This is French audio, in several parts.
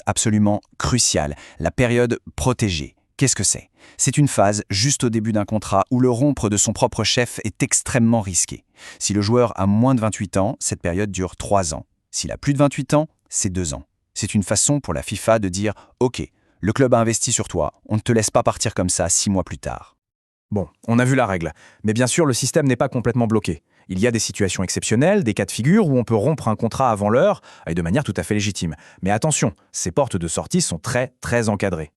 absolument crucial, la période protégée. Qu'est-ce que c'est? C'est une phase juste au début d'un contrat où le rompre de son propre chef est extrêmement risqué. Si le joueur a moins de 28 ans, cette période dure 3 ans. S'il a plus de 28 ans, c'est 2 ans. C'est une façon pour la FIFA de dire « Ok, le club a investi sur toi, on ne te laisse pas partir comme ça 6 mois plus tard. » Bon, on a vu la règle. Mais bien sûr, le système n'est pas complètement bloqué. Il y a des situations exceptionnelles, des cas de figure où on peut rompre un contrat avant l'heure, et de manière tout à fait légitime. Mais attention, ces portes de sortie sont très encadrées.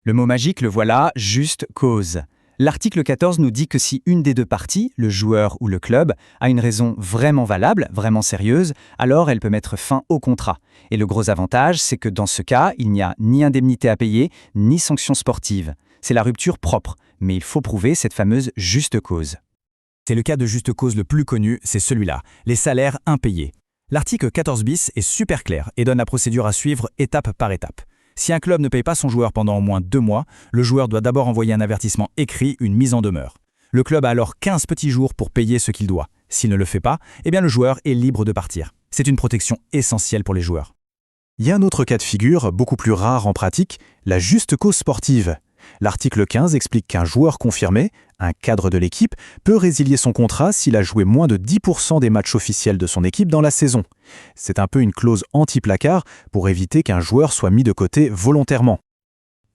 Le mot magique, le voilà, juste cause. L'article 14 nous dit que si une des deux parties, le joueur ou le club, a une raison vraiment valable, vraiment sérieuse, alors elle peut mettre fin au contrat. Et le gros avantage, c'est que dans ce cas, il n'y a ni indemnité à payer, ni sanction sportive. C'est la rupture propre, mais il faut prouver cette fameuse juste cause. C'est le cas de juste cause le plus connu, c'est celui-là, les salaires impayés. L'article 14 bis est super clair et donne la procédure à suivre étape par étape. Si un club ne paye pas son joueur pendant au moins 2 mois, le joueur doit d'abord envoyer un avertissement écrit, une mise en demeure. Le club a alors 15 petits jours pour payer ce qu'il doit. S'il ne le fait pas, eh bien le joueur est libre de partir. C'est une protection essentielle pour les joueurs. Il y a un autre cas de figure, beaucoup plus rare en pratique, la juste cause sportive. L'article 15 explique qu'un joueur confirmé, un cadre de l'équipe, peut résilier son contrat s'il a joué moins de 10% des matchs officiels de son équipe dans la saison. C'est un peu une clause anti-placard pour éviter qu'un joueur soit mis de côté volontairement.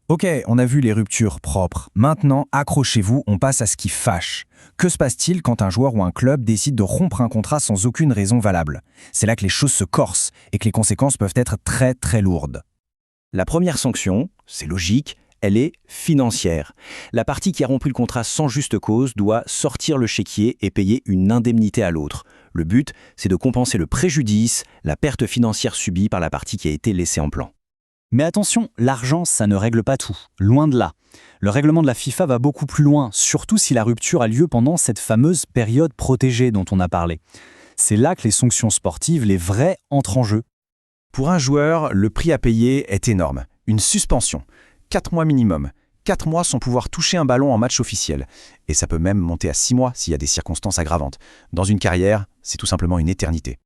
Ok, on a vu les ruptures propres. Maintenant, accrochez-vous, on passe à ce qui fâche. Que se passe-t-il quand un joueur ou un club décide de rompre un contrat sans aucune raison valable? C'est là que les choses se corsent et que les conséquences peuvent être très lourdes. La première sanction, c'est logique, elle est financière. La partie qui a rompu le contrat sans juste cause doit sortir le chéquier et payer une indemnité à l'autre. Le but, c'est de compenser le préjudice, la perte financière subie par la partie qui a été laissée en plan. Mais attention, l'argent, ça ne règle pas tout. Loin de là. Le règlement de la FIFA va beaucoup plus loin, surtout si la rupture a lieu pendant cette fameuse période protégée dont on a parlé. C'est là que les sanctions sportives, les vraies, entrent en jeu. Pour un joueur, le prix à payer est énorme. Une suspension. 4 mois minimum. 4 mois sans pouvoir toucher un ballon en match officiel. Et ça peut même monter à 6 mois s'il y a des circonstances aggravantes. Dans une carrière, c'est tout simplement une éternité.